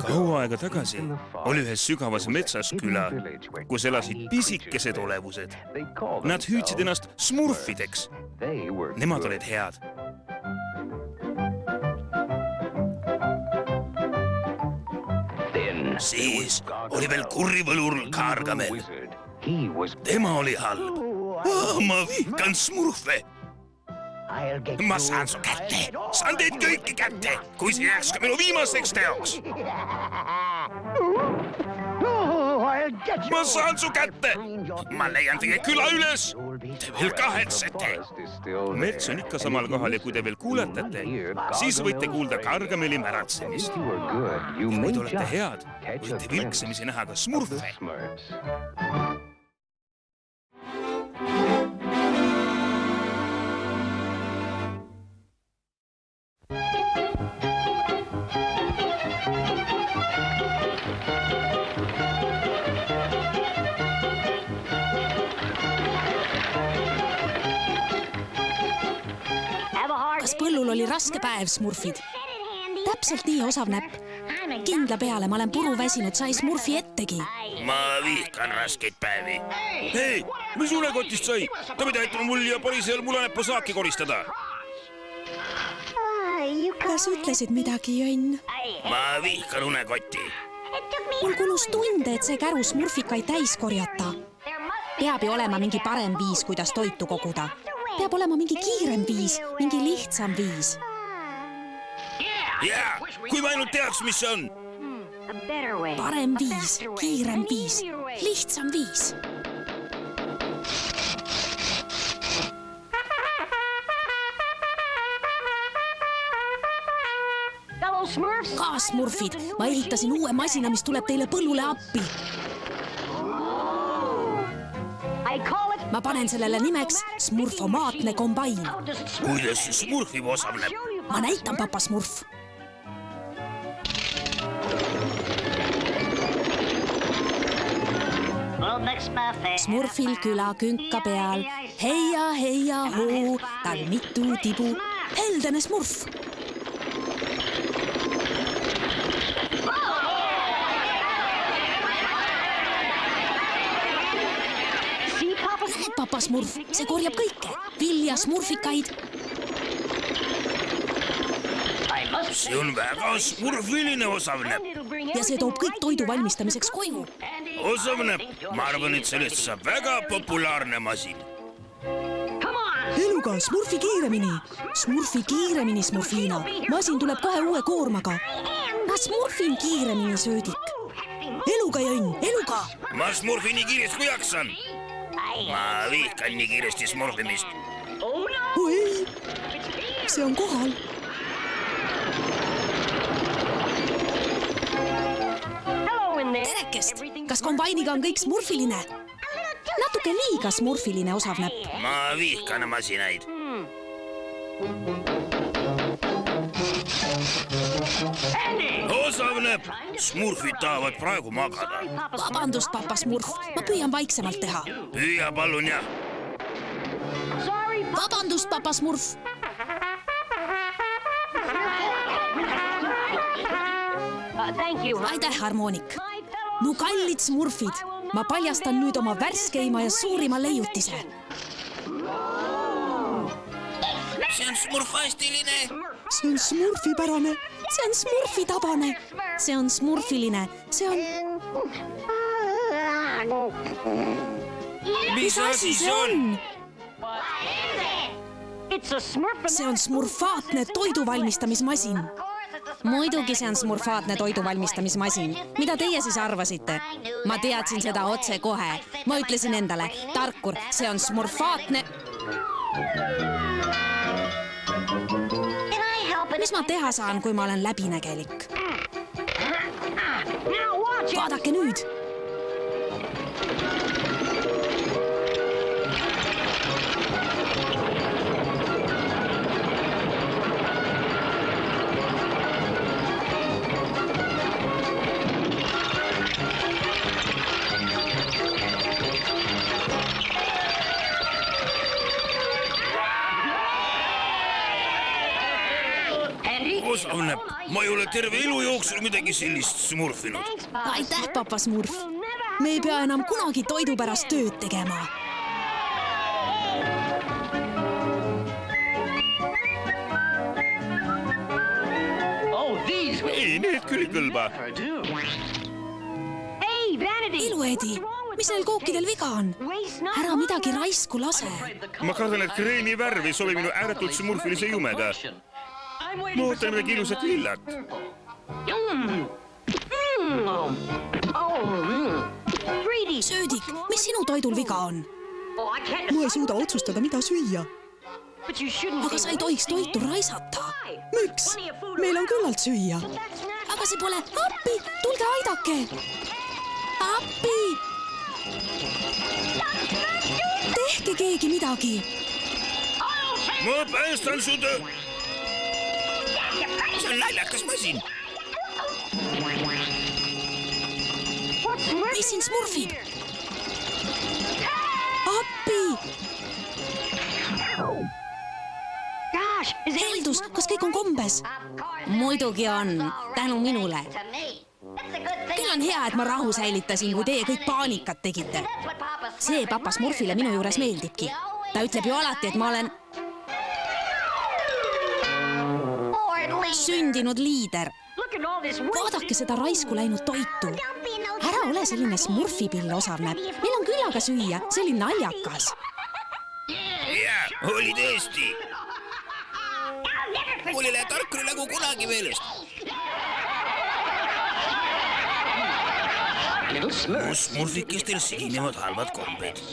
Kaua aega tagasi oli ühes sügavas metsas küla, kus elasid pisikesed olevused. Nad hüüdsid ennast smurfideks. Nemad olid head. Siis oli veel kurivõlur Gargamel. Tema oli halb. Ma vihkan smurfe. Ma saan su kätte. Saan teid kõiki kätte, kui see jääks ka minu viimaseks teoks. Ma saan su kätte. Ma leian teie küla üles. Te veel kahetsete. Mets on ikka samal kohal ja kui te veel kuuletate, siis võite kuulda Gargameli märatsemist. Kui te olete head, võite vilksemisi näha ka smurfe. Kas põllul oli raske päev, smurfid? Täpselt nii, osav näpp. Kindla peale, ma olen puru väsinud, sai smurfi ettegi. Ma vihkan raskeid päevi. Hei, mis unekotist sai? Ta pidi aitama mul ja polisel mulanäppu saaki koristada. Kas ütlesid midagi, Jönn? Ma vihkan unekotti. Mul kulus tunde, et see käru smurfikaid täis korjata. Peab ju olema mingi parem viis, kuidas toitu koguda. Peab olema mingi kiirem viis, mingi lihtsam viis. Jaa, kui ma ainult teaks, mis see on. Parem viis, kiirem viis, lihtsam viis. Kaasmurfid, ma ehitasin uue masina, mis tuleb teile põllule appi. Ma panen sellele nimeks smurfomaatne kombain. Kuidas smurfi osamneb? Ma näitan, papa smurf. Smurfil küla künka peal. Heia, heia, hoo, tal mitu tibu. Heldene smurf. Papa smurf, see korjab kõike. Vilja, smurfikaid. See on väga smurfiline osavnäpp. Ja see toob kõik toidu valmistamiseks koju. Osavnäpp, ma arvan, et sellest saab väga populaarne masin. Eluga, smurfi kiiremini, smurfiina. Masin tuleb kohe uue koormaga. Ma smurfin kiiremini, söödik. Eluga, Jönn, eluga. Ma smurfin nii kiiresti, kui jaksan. Ma vihkan nii kiiresti smurfimist. Oi, see on kohal. Terekest, kas kombainiga on kõik smurfiline? Natuke liiga smurfiline, osav näpp. Ma vihkan masinaid. Osav näpp, smurfid tahavad praegu magada. Vabandust, papa smurf, ma püüan vaiksemalt teha. Püüa palun ja. Vabandust, papa smurf. Aitäh, harmoonik. Mu kallid smurfid, ma paljastan nüüd oma värskeima ja suurima leiutise. See on smurfastiline. See on smurfipärane. See on smurfitabane. See on smurfiline. See on... Mis asi see on? See on smurfaatne toiduvalmistamismasin. Muidugi see on smurfaatne toiduvalmistamismasin. Mida teie siis arvasite? Ma teadsin seda otse kohe. Ma ütlesin endale, tarkur, see on smurfaatne... Mis ma teha saan, kui ma olen läbinägelik? Vaadake nüüd! Osavnäpp, ma ei ole terve elu jooksul midagi sellist smurfinud. Aitäh, papa Smurf. Me ei pea enam kunagi toidu pärast tööd tegema. Ei, need küll ei kõlba. Iluedi, mis neil kookidel viga on? Ära midagi raisku lase. Ma kardan, et kreemi värv ei sobi minu ääretult smurfilise jumega. Ma ootan midagi ilusat lillat. Söödik, mis sinu toidul viga on? Ma ei suuda otsustada, mida süüa. Aga sa ei tohiks toitu raisata. Miks? Meil on küllalt süüa. Aga see pole... Appi! Tulge aidake! Appi! Tehke keegi midagi. Ma päästan su töö. See on naljakas masin. Mis siin smurfib? Appi! Heldus, kas kõik on kombes? Muidugi on, tänu minule. Küll on hea, et ma rahu säilitasin, kui teie kõik paanikat tegite. See papa Smurfile minu juures meeldibki. Ta ütleb ju alati, et ma olen sündinud liider. Vaadake seda raisku läinud toitu. Ära ole selline smurfipill, Osavnäpp. Meil on küllaga süüa, see oli naljakas. Jaa, oli tõesti. Mul ei lähe tarkuri nagu kunagi meelest. Smurfikestel siginevad halvad kombed.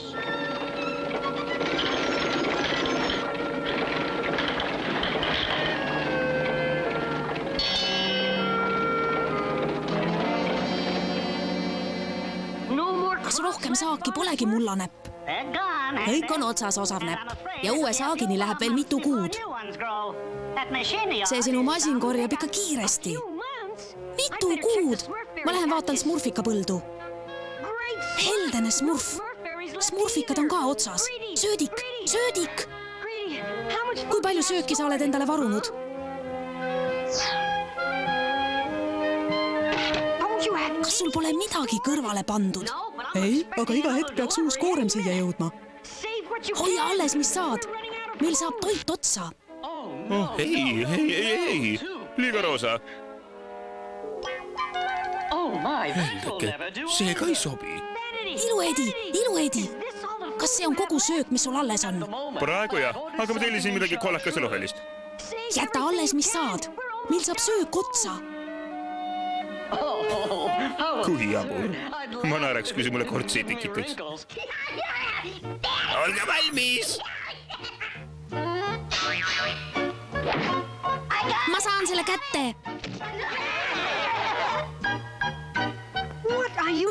Kas rohkem saaki polegi, Mullanäpp? Kõik on otsas, Osavnäpp. Ja uue saagini läheb veel mitu kuud. See sinu masin korjab ikka kiiresti. Mitu kuud? Ma lähen vaatan smurfika põldu. Heldene smurf. Smurfikad on ka otsas. Söödik, söödik! Kui palju sööki sa oled endale varunud? Kas sul pole midagi kõrvale pandud? Ei, aga iga hetk peaks uus koorem siia jõudma. Hoia alles, mis saad. Meil saab toit otsa. Ei. Liiga roosa. Heldake, see ka ei sobi. Iluedi. Kas see on kogu söök, mis sul alles on? Praegu jah, aga ma tellisin midagi kollakas ja rohelist. Jäta alles, mis saad. Meil saab söök otsa. Kui jabur. Ma naeraks, kui see mulle kortsi ei tekitaks. Olge valmis! Ma saan selle kätte.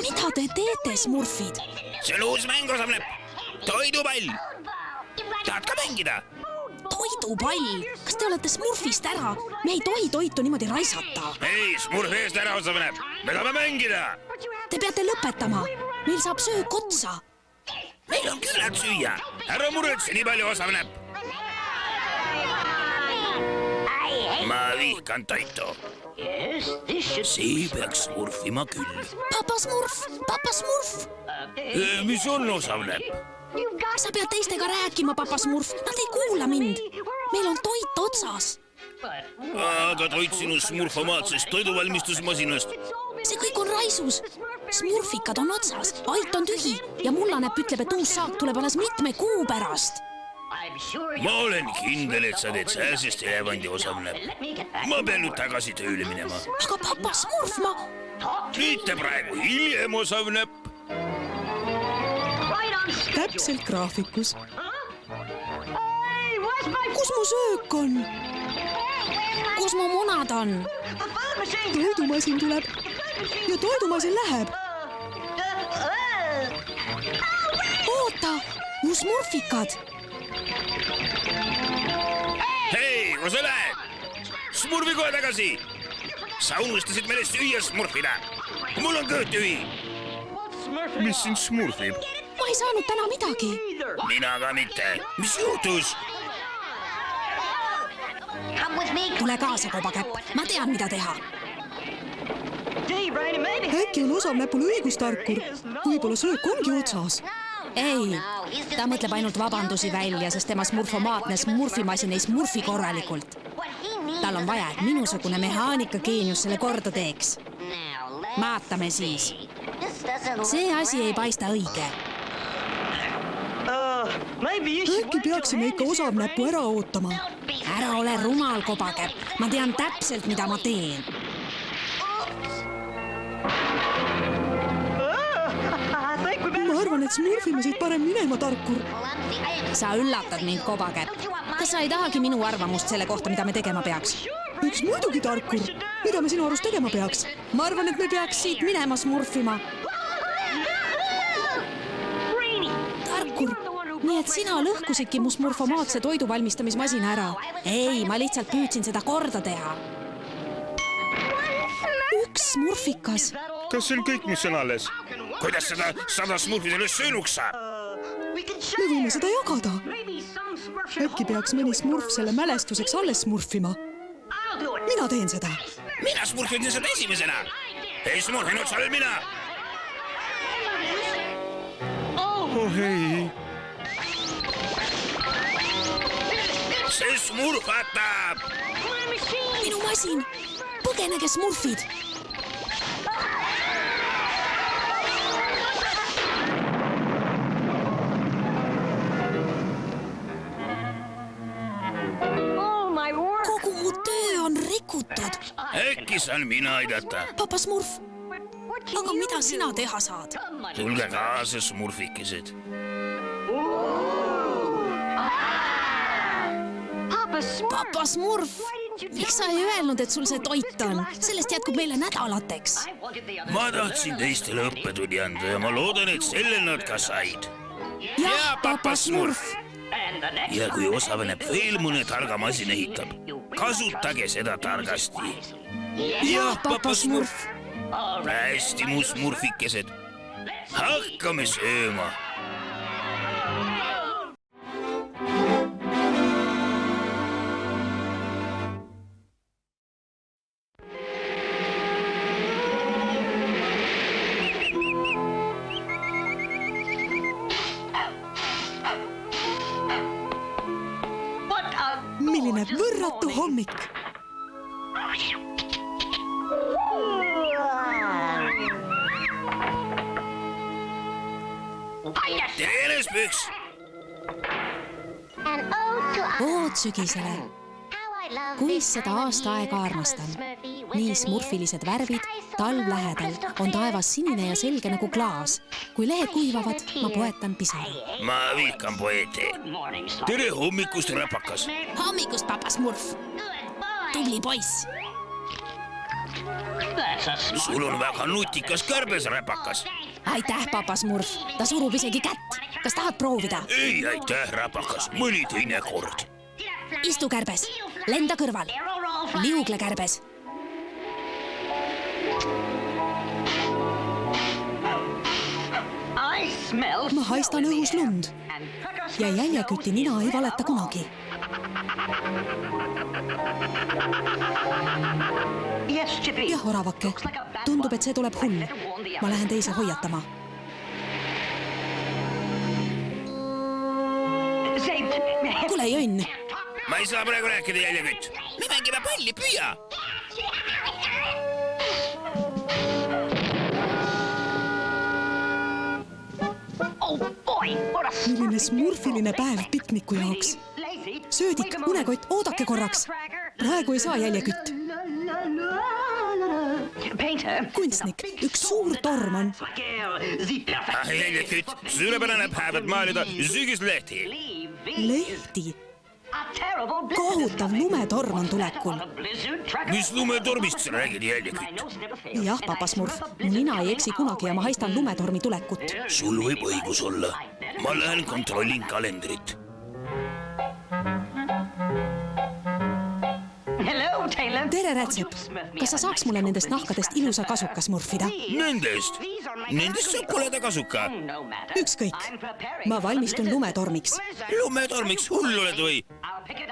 Mida te teete, smurfid? See on uus mäng, Osavnäpp. Toidupall. Tahad ka mängida? Toidupall? Kas te olete smurfist ära? Me ei tohi toitu niimoodi raisata. Ei, smurfi eest ära, Osavnäpp. Me tahame mängida. Te peate lõpetama. Meil saab söök otsa. Meil on küllalt süüa. Ära muretse nii palju, Osavnäpp. Ma vihkan toitu. See peaks smurfima küll. Papa Smurf! Mis on, Osavnäpp? Sa pead teistega rääkima, papa Smurf. Nad ei kuula mind. Meil on toit otsas. Aga toit sinu smurfomaatsest toiduvalmistusmasinast. See kõik on raisus. Smurfikad on otsas, ait on tühi ja Mullanäpp ütleb, et uus saak tuleb alles mitme kuu pärast. Ma olen kindel, et sa teed sääsest elevandi, Osavnäpp. Ma pean nüüd tagasi tööle minema. Aga papa Smurf, Nüüd te praegu hiljem, Osavnäpp. Täpselt graafikus. Kus mu söök on? Kus mu munad on? Toidumasin tuleb ja toidumasin läheb. Oota, mu smurfikad. Hei, kus sa lähed? Smurfi kohe tagasi. Sa unustasid meile süüa smurfida. Mul on kõht tühi. Mis sind smurfib? Ma ei saanud täna midagi. Mina ka mitte. Mis juhtus? tule kaasa, kobakäpp. Ma tean, mida teha. Äkki on osavnäpul õigus, Tarkur. Võib-olla söök ongi otsas. Ei, ta mõtleb ainult vabandusi välja, sest tema smurfomaatne smurfimasin ei smurfi korralikult. Tal on vaja, et minusugune mehaanika-geenius selle korda teeks. Vaatame siis. See asi ei paista õige. Äkki peaksime ikka osavnäppu ära ootama. Ära ole rumal, kobakäpp. Ma tean täpselt, mida ma teen. Ma arvan, et smurfime siit parem minema, Tarkur. Sa üllatad mind, kobakäpp. Kas sa ei tahagi minu arvamust selle kohta, mida me tegema peaks? Eks muidugi, Tarkur. Mida me sinu arust tegema peaks? Ma arvan, et me peaks siit minema smurfima. Tarkur, nii et sina lõhkusidki mu smurfomaatse toiduvalmistamismasina ära. Ei, ma lihtsalt püüdsin seda korda teha. Üks smurfikas. Kas see on kõik, mis on alles? Kuidas seda 100 smurfidele söönuks saab? Me võime seda jagada. Äkki peaks mõni smurf selle mälestuseks alles smurfima. Mina teen seda. Mina smurfin seda esimesena. Ei smurfinud seal mina. Oh ei. See smurfatab. Minu masin. Põgenege smurfid. Kogu mu töö on rikutud. Äkki saan mina aidata? Papa Smurf, aga mida sina teha saad? Tulge kaasa, smurfikesed. Papa Smurf, miks sa ei öelnud, et sul see toit on? Sellest jätkub meile nädalateks. Ma tahtsin teistele õppetunni anda ja ma loodan, et selle nad ka said. Ja, Papa Smurf. Ja kui osaveneb veel mõne targa masin ehitab, kasutage seda targasti. Ja, Papa Smurf. Hästi, mu smurfikesed. Hakkame sööma. Milline võrratu hommik. Teres püks! Ood sügisele. Kuis seda aasta aega armastan. Nii smurfilised värvid, talv lähedal, on taevas sinine ja selge nagu klaas. Kui lehed kuivavad, ma poetan pisara. Ma vihkan poeete. Tere hommikust, räpakas. Hommikust, Papa Smurf. Tubli poiss. Sul on väga nutikas kärbes, räpakas. Aitäh, Papa Smurf. Ta surub isegi kätt. Kas tahad proovida? Ei, aitäh, räpakas. Mõni teine kord. Istu kärbes. Lenda kõrval. Liugle kärbes. Ma haistan õhus lund. Ja jäljeküti nina ei valeta kunagi. Jah, oravake. Tundub, et see tuleb hull. Ma lähen teise hoiatama. Kule, Jõnn. Ma ei saa praegu rääkida, jäljekütt. Me mängime palli, püüa. Milline smurfiline päev pikniku jaoks. Söödik, unekott, oodake korraks. Praegu ei saa, jäljekütt. Kunstnik, üks suur torm on. Jäljekütt, suurepärane päevad maalida sügislehti. Lehti. Kohutav lumetorm on tulekul. Mis lumetormist sa räägid, jäljekütt? Jah, Papa Smurf, mu nina ei eksi kunagi ja ma haistan lumetormi tulekut. Sul võib õigus olla. Ma lähen kontrollin kalendrit. Tere, Rätsep. Kas sa saaks mulle nendest nahkadest ilusa kasuka smurfida? Nendest? Nendest saab koleda kasuka. Ükskõik. Ma valmistun lumetormiks. Lumetormiks hull oled või?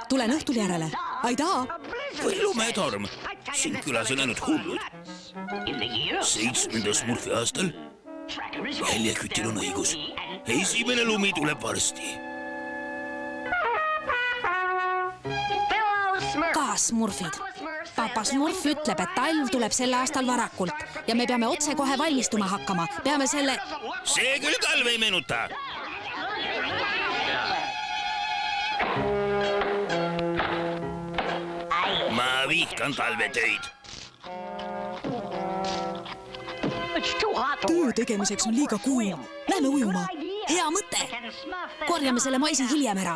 Tulen õhtul järele. aidaa. või lumetorm. Siin külas on ainult hullud. 7. Smurfi aastal Jäljekütil on õigus. Esimene lumi tuleb varsti. ka Smurfid. Papa Smurf ütleb, et talv tuleb sel aastal varakult ja me peame otsekohe valmistuma hakkama. Peame selle... See küll talve ei meenuta. Ma vihkan talvetöid. Töö tegemiseks on liiga kuum. Lähme ujuma. Hea mõte. Korjame selle maisi hiljem ära.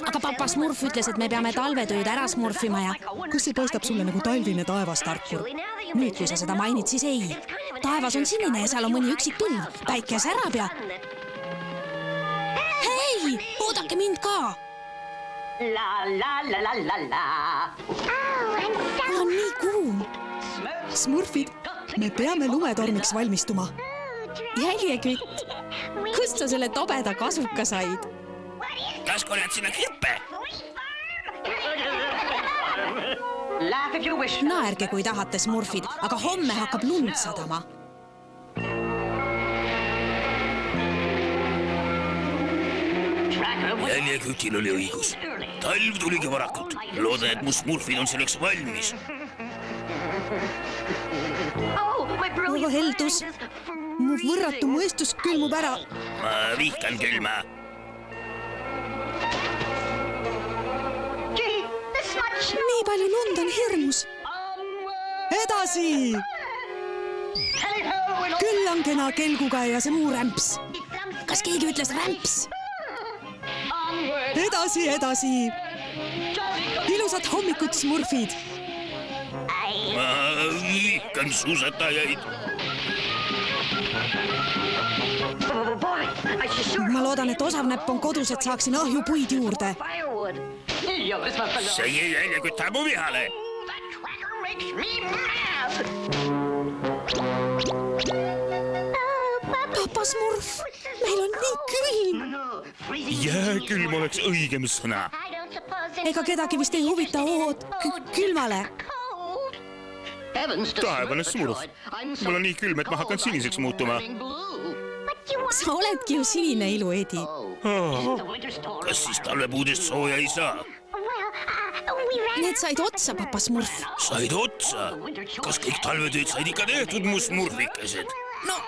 Aga papa Smurf ütles, et me peame talvetööd ära smurfima ja... Kas see paistab sulle nagu talvine taevas, Tarkur? Nüüd, kui sa seda mainid, siis ei. Taevas on sinine ja seal on mõni üksik pilv. Päike särab ja... Hei, oodake mind ka. Mul on nii kuum. Smurfid, me peame lumetormiks valmistuma. Jäljekütt, kust sa selle tobeda kasuka said? Kas korjad sinna klippe? Naerge, kui tahate, Smurfid, aga homme hakkab lund sadama. Jäljekütil oli õigus. Talv tuligi varakult. Loodan, et mu Smurfid on selleks valmis. Aga Heldus, mu võrratu mõistus külmub ära. Ma vihkan külma. Nii palju lund on hirmus. Edasi! Küll on kena kelguga ja see muu rämps. Kas keegi ütles rämps? Edasi, edasi! Ilusat hommikut, Smurfid! Ma vihkan suusatajaid. Ma loodan, et osavnäpp on kodus, et saaksin ahjupuid juurde. See Jäljekütt mu vihale. Papa Smurf, meil on nii külm. Jääkülm oleks õigem sõna. Ega kedagi vist ei huvita ood külmale. Taevane Smurf. Mul on nii külm, et ma hakkan siniseks muutuma. Sa oledki ju sinine ilu, Edi. Kas siis talvepuudest sooja ei saa? Need said otsa, papa Smurf. Said otsa? Kas kõik talvetööd said ikka tehtud, mu smurfikesed? No,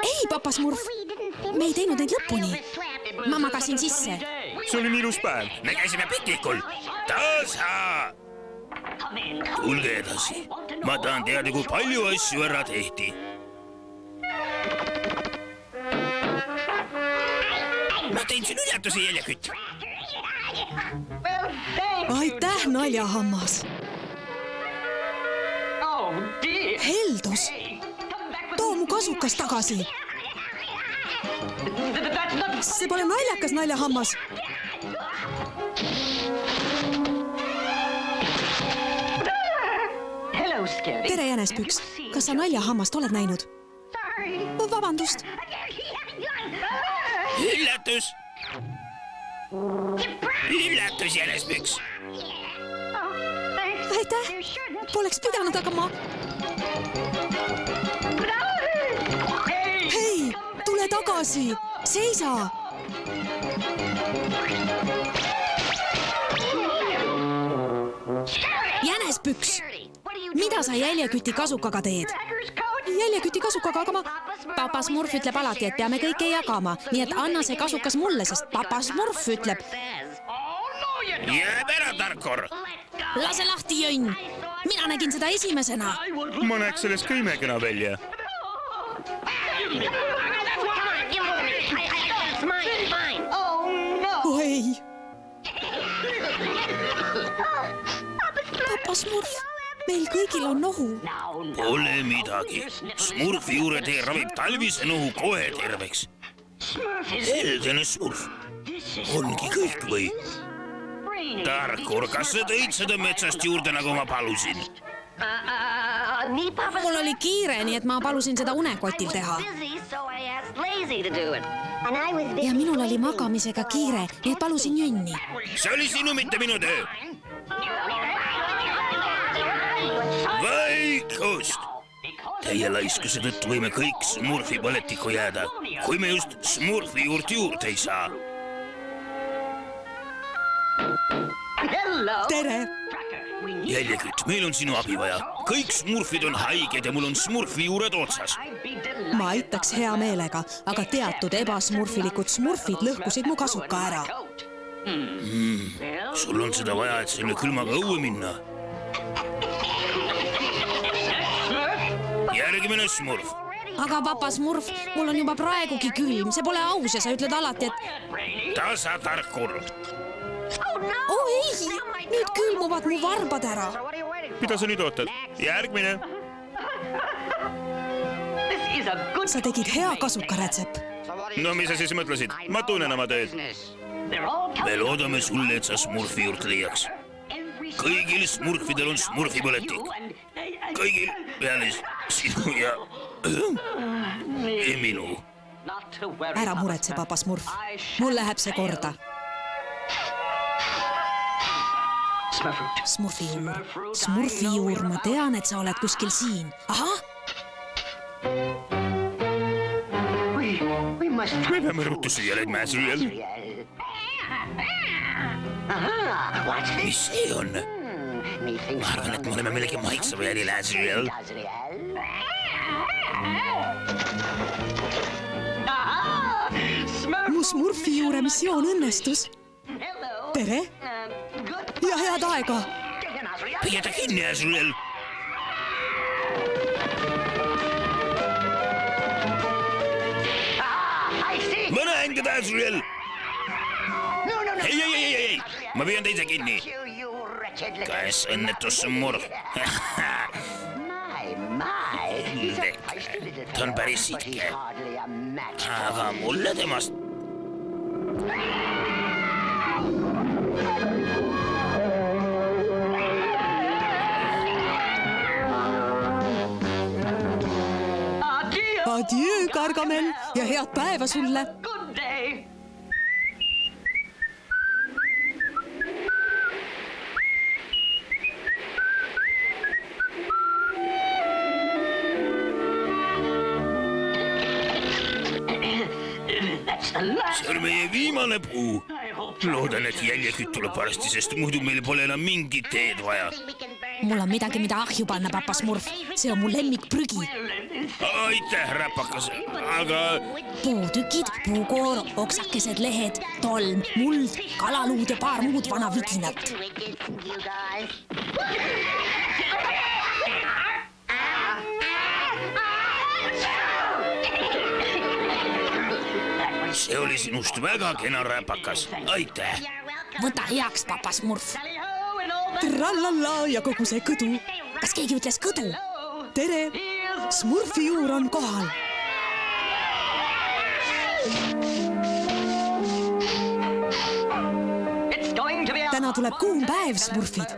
ei, papa Smurf. Me ei teinud neid lõpuni. Ma magasin sisse. See oli nii ilus päev. Me käisime piknikul. Tasa! Tulge edasi. Ma tahan teada, kui palju asju ära tehti. Ma tein siin üllatusi, Jäljekütt. Aitäh, naljahammas! Heldus! Too mu kasukas tagasi! See pole naljakas, naljahammas! Tere, Jänespüks! Kas sa naljahammast oled näinud? Vabandust! Üllatus! Üllatus, Jänespüks! Aitäh! Poleks pidanud, aga ma... Hei! Tule tagasi! Seisa! Jänespüks! Mida sa Jäljeküti kasukaga teed? Jäljeküti kasukaga, aga ma... Papa Smurf ütleb alati, et peame kõike jagama, nii et anna see kasukas mulle, sest papa Smurf ütleb... Jääb ära, Tarkur! Lase lahti, jönn! Mina nägin seda esimesena! Ma näeks sellest ka imekena välja. Oh ei! Papa Smurf, meil kõigil on nohu. Pole midagi. Smurfi juuretee ravib talvise nohu kohe terveks. Heldene Smurf. Ongi kõik või? Tarkur, kas sa tõid seda metsast juurde, nagu ma palusin? Mul oli kiire, nii et ma palusin seda unekotil teha. Ja minul oli magamisega kiire, nii et palusin jönni. See oli sinu, mitte minu töö. vaikust! Teie laiskuse tõttu võime kõik Smurfi põletikku jääda, kui me just Smurfi juurde ei saa. tere! Jäljekütt, meil on sinu abi vaja. Kõik Smurfid on haiged ja mul on Smurfi juured otsas. ma aitaks hea meelega, aga teatud ebasmurfilikud smurfid lõhkusid mu kasuka ära. Sul on seda vaja, et selle külmaga õue minna. Järgmine Smurf. aga papa Smurf, mul on juba praegugi külm, see pole aus ja sa ütled alati, et... Tasatarkur. Oh ei, nüüd külmuvad mu varbad ära. Mida sa nüüd ootad? Järgmine. sa tegid hea kasukarätsep. No mis sa siis mõtlesid? Ma tunnen oma tööd. Me loodame sulle, et sa Smurfi juurt leiaks. Kõigil Smurfidel on Smurfi põletik. Kõigil peale sinu ja minu. ära muretse, papa Smurf. mul läheb see korda. Smurfi juur, ma tean, et sa oled kuskil siin. Ahah! Me peame ruttu süüa lägmäesüüjal. Mis see on? Ma arvan, et me oleme millegi maitseva jäliläesüüjal. mu Smurfi juure missioon õnnestus. tere! ja head aega! Püüa ta kinni, äsüüjal. Ma näen teda, äsüüjal. Ei, ma püüan teise kinni. Käes õnnetus Smurf. Ta on päris sitke. Aga mulle temast... Adjöö, Gargamel, ja head päeva sulle! See on meie viimane puu. Loodan, et jäljekütt tuleb varsti, sest muidu meil pole enam mingit teed vaja. Mul on midagi, mida ahju panna, papa Smurf. See on mu lemmikprügi. Aitäh, räpakas, aga... Puutükid, puukoor, oksakesed, lehed, tolm, muld, kalaluud ja paar muud vana vidinat. See oli sinust väga kena, räpakas. Aitäh! Võta heaks, papa Smurf. Trallalla ja kogu see kõdu. Kas keegi ütles kõdu? Tere! Smurfi juur on kohal. Täna tuleb kuum päev, Smurfid.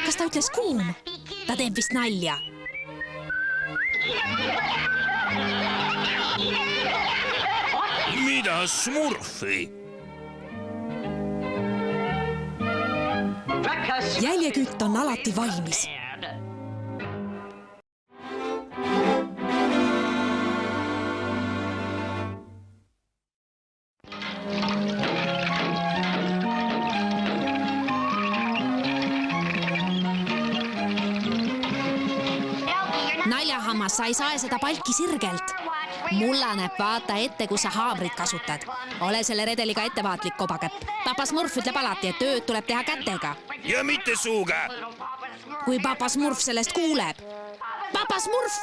Kas ta ütles kuum? Ta teeb vist nalja. Mida Smurfi? Jäljekütt on alati valmis. Naljahammas, sa ei saa seda palki sirgelt. Mulla näeb vaata ette, kus sa haamrit kasutad. Ole selle redeliga ettevaatlik, kobakäpp. Papa Smurf ütleb alati, et tööd tuleb teha kätega. Ja mitte suuga. Kui papa Smurf sellest kuuleb. Papa Smurf!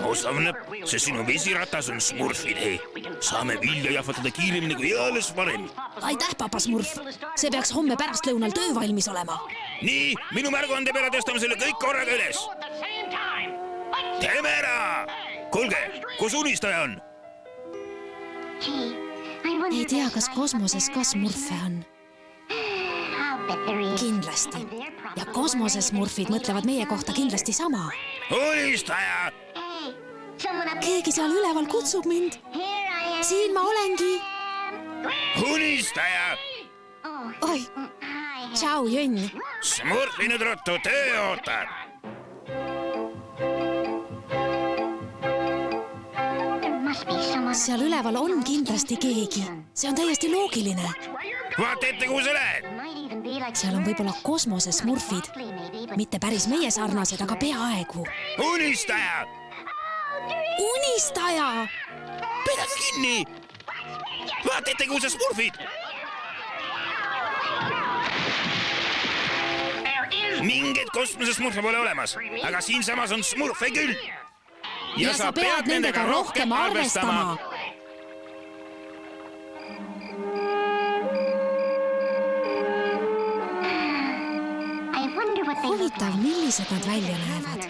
Osamneb, see sinu vesiratas on Smurfide. Saame vilja jahvatada kiiremini kui alles varem. Aitäh, papa Smurf. See peaks homme pärastlõunal töö valmis olema. Nii, minu märguande peale tõstame selle kõik korraga üles. Teeme ära! Kuulge, kus unistaja on? Ei tea, kas kosmoses ka Smurfe on. Kindlasti. Ja kosmoses Smurfid mõtlevad meie kohta kindlasti sama. Unistaja! keegi seal üleval kutsub mind. Siin ma olengi. Unistaja! Oi, tšau, Jönn. Smurfi nüüd ruttu, töö ootab. Seal üleval on kindlasti keegi. See on täiesti loogiline. Vaata ette, kuhu sa lähed. Seal on võib-olla kosmosesmurfid. Mitte päris meie sarnased, aga peaaegu. Unistaja! Unistaja! Pidage kinni! Vaata ette, kuhu sa smurfid! Mingeid kosmosesmurfe pole olemas, aga siinsamas on smurfe küll. Ja sa pead nendega rohkem arvestama. Huvitav, millised nad välja näevad.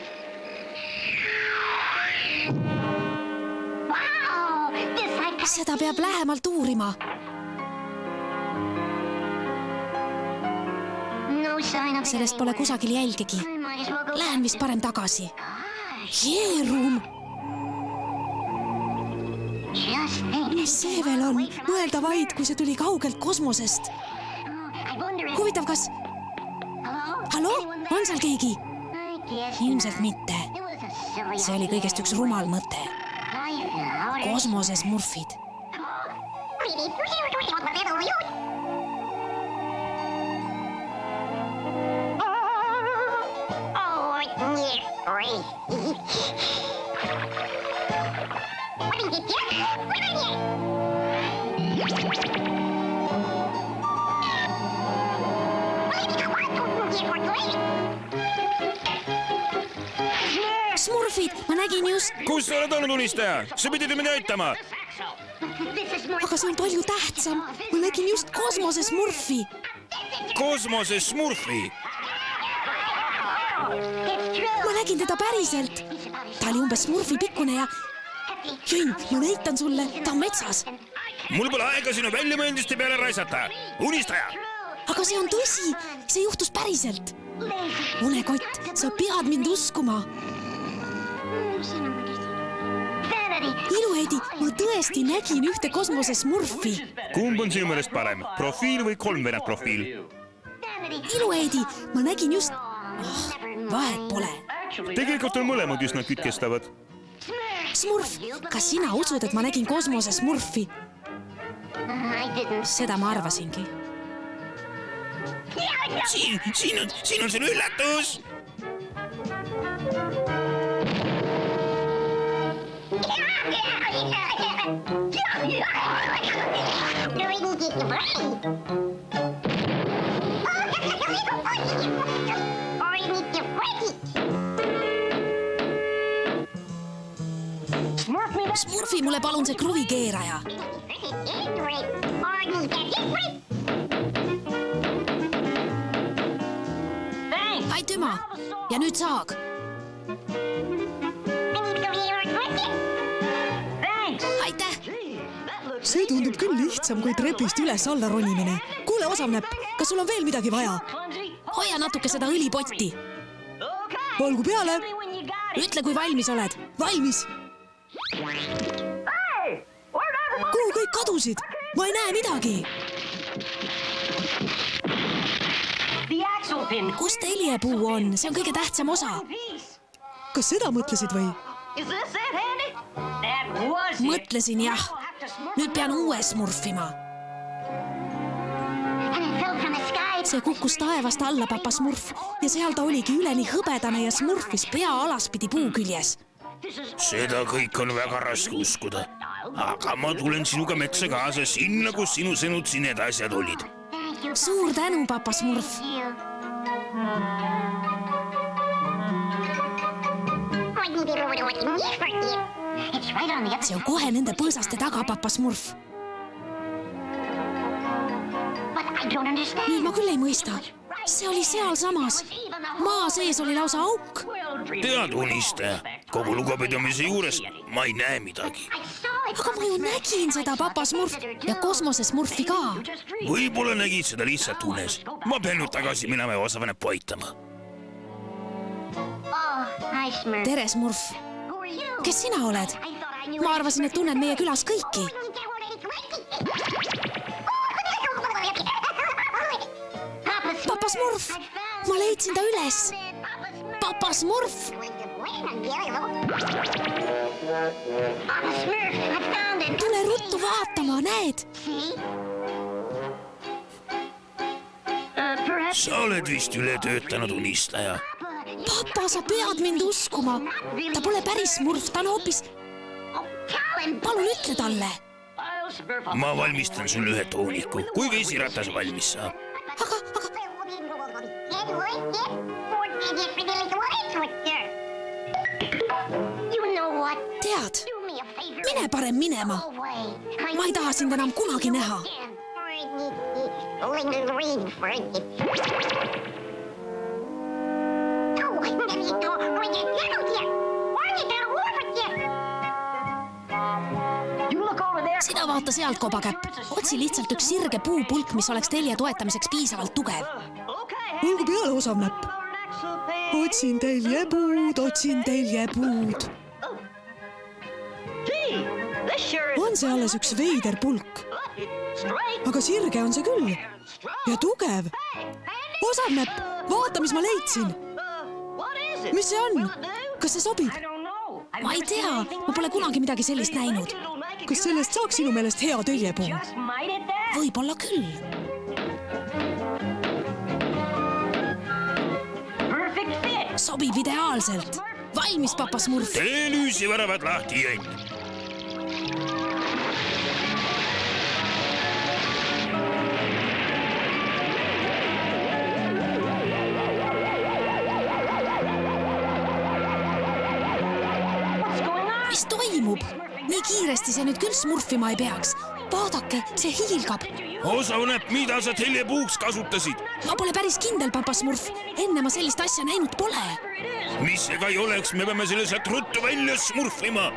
Seda peab lähemalt uurima. Sellest pole kusagil jälgegi. Lähen vist parem tagasi. Jeerum! Mis see veel on? Mõelda vaid, kui see tuli kaugelt kosmosest. Huvitav, kas... Hallo? On seal keegi? Ilmselt mitte. See oli kõigest üks rumal mõte. Kosmosesmurfid. Smurfid, ma nägin just... Kus sa oled olnud, unistaja? Sa pidid ju mind aitama. Aga see on palju tähtsam. Ma nägin just kosmosesmurfi. Kosmosesmurfi? Ma nägin teda päriselt. Ta oli umbes smurfi pikkune ja... Jönn, ma näitan sulle, ta on metsas. Mul pole aega sinu väljamõeldiste peale raisata. Unistaja! Aga see on tõsi. See juhtus päriselt. Unekott, sa pead mind uskuma. Ilueedi, ma tõesti nägin ühte kosmosesmurfi. Kumb on sinu meelest parem? Profiil või kolmveerand profiil? Ilueedi, ma nägin just... Vahet pole. Tegelikult on mõlemad üsna kütkestavad. Smurf, kas sina usud, et ma nägin kosmosesmurfi? Seda ma arvasingi. Siin on sul üllatus! Smurfi mulle palun see kruvikeeraja. Aitüma! Ja nüüd saag. Aitäh! See tundub küll lihtsam kui trepist üles alla ronimine. Kuule, osavnäpp, kas sul on veel midagi vaja? Hoia natuke seda õlipotti. Olgu peale! Ütle, kui valmis oled. Valmis! Kuhu kõik kadusid? Ma ei näe midagi. Kus teljepuu on? See on kõige tähtsam osa. Kas seda mõtlesid või? Mõtlesin, jah. Nüüd pean uue smurfima. See kukkus taevast alla, papa smurf. Ja seal ta oligi üleni hõbedane ja smurfis pea alaspidi puu küljes. Seda kõik on väga raske uskuda. Aga ma tulen sinuga metsa kaasa sinna, kus sinu sõnud siin need asjad olid. Suur tänu, papa smurf. See on kohe nende põõsaste taga, papa smurf. Nüüd ma küll ei mõista. See oli seal samas. Maa sees oli lausa auk. Tead, unistaja, kogu lugupidamise juures ma ei näe midagi. Aga ma ju nägin seda, papa smurf, ja kosmosesmurfi ka. Võib-olla nägid seda lihtsalt unes. Ma pean nüüd tagasi minema ja osavnäppu aitama. Tere, smurf. kes sina oled? Ma arvasin, et tunned meie külas kõiki. Papa Smurf, ma leidsin ta üles. Papa Smurf. Tule ruttu vaatama, näed? Sa oled vist üle töötanud unistaja. Papa, sa pead mind uskuma. Ta pole päris Smurf, ta on hoopis... Palun ütle talle. Ma valmistan sulle ühe tooniku, kui vesiratas valmis saab. Aga... Tead, mine parem minema. Ma ei taha sind enam kunagi näha. Sina vaata sealt, kobakäpp. Otsi lihtsalt üks sirge puupulk, mis oleks telje toetamiseks piisavalt tugev. Olgu peale, osavnäpp. Otsin teljepuud. On see alles üks veider pulk. Aga sirge on see küll. Ja tugev. Osavnäpp, vaata, mis ma leidsin. Mis see on? Kas see sobib? Ma ei tea, ma pole kunagi midagi sellist näinud. Kas sellest saaks sinu meelest hea teljepuu? Võib-olla küll. Sobib ideaalselt. Valmis, Papa Smurf. Tee lüüsiväravad lahti, Jänn. Mis toimub? Nii kiiresti see nüüd küll smurfima ei peaks. Vaadake, see hiilgab. Osavnäpp, mida sa teljepuuks kasutasid? Ma pole päris kindel, Papa Smurf. Enne ma sellist asja näinud pole. Mis see ka ei oleks, me peame selle sealt ruttu välja smurfima.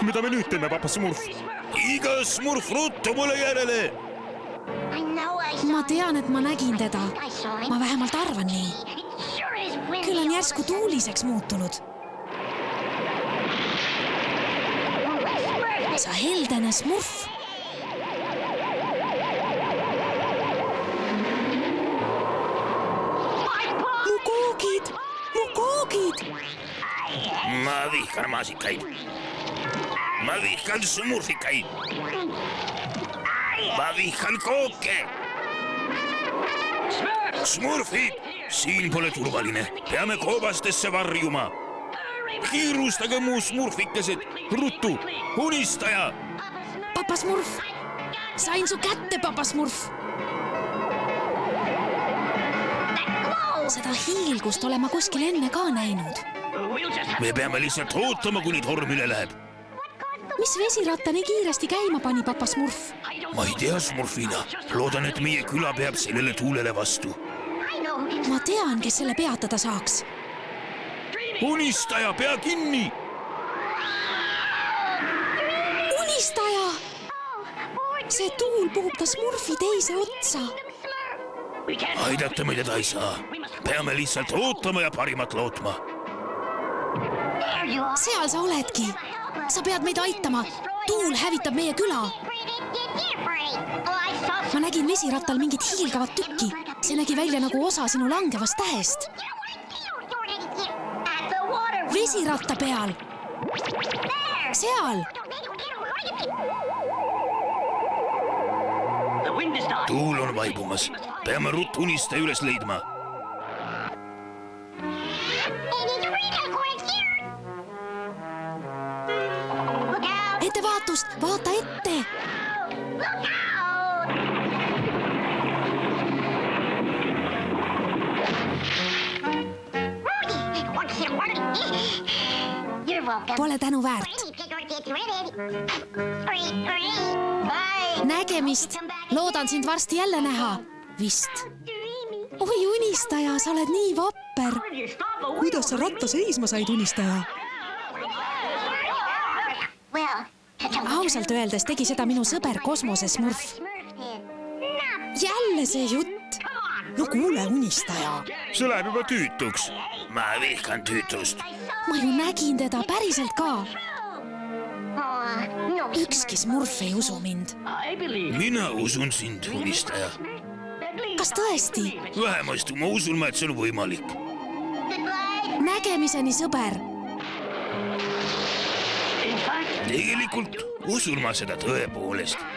Mida me nüüd teeme, Papa Smurf? Iga smurf ruttu mulle järele. Ma tean, et ma nägin teda. Ma vähemalt arvan nii. Küll on järsku tuuliseks muutunud. Sa heldene smurf. Mu koogid. Ma vihkan maasikaid. Ma vihkan smurfikaid. Ma vihkan kooke. Smurfid, siin pole turvaline. Peame koobastesse varjuma. Kiirustage muu smurfikesed. Ruttu, unistaja. Papa Smurf. Sain su kätte, Papa Smurf. Seda hiilgust olen ma kuskil enne ka näinud. Me peame lihtsalt ootama, kuni torm üle läheb. Mis vesiratta nii kiiresti käima pani, Papa Smurf? Ma ei tea, Smurfina. Loodan, et meie küla peab sellele tuulele vastu. Ma tean, kes selle peatada saaks. Unistaja, pea kinni! Unistaja! See tuul puhub ta Smurfi teise otsa. Aidata me teda ei saa. Peame lihtsalt ootama ja parimat lootma. Seal sa oledki. Sa pead meid aitama. Tuul hävitab meie küla. Ma nägin vesirattal mingit hiilgavat tükki. See nägi välja nagu osa sinu langevast tähest. Vesiratta peal. Seal. Tuul on vaibumas. Peame ruttu unistaja üles leidma. Ettevaatust, vaata ette. Pole tänu väärt. Nägemist. Loodan sind varsti jälle näha. Vist. Oi, unistaja, sa oled nii vapper. Kuidas sa ratta seisma said, unistaja? Ausalt öeldes tegi seda minu sõber Kosmose Smurf. Jälle see jutt. no kuule, unistaja. see läheb juba tüütuks. ma vihkan tüütust. ma ju nägin teda päriselt ka. ükski smurf ei usu mind. mina usun sind, unistaja. kas tõesti? vähemasti ma usun, et see on võimalik. nägemiseni, sõber. tegelikult usun ma seda tõepoolest.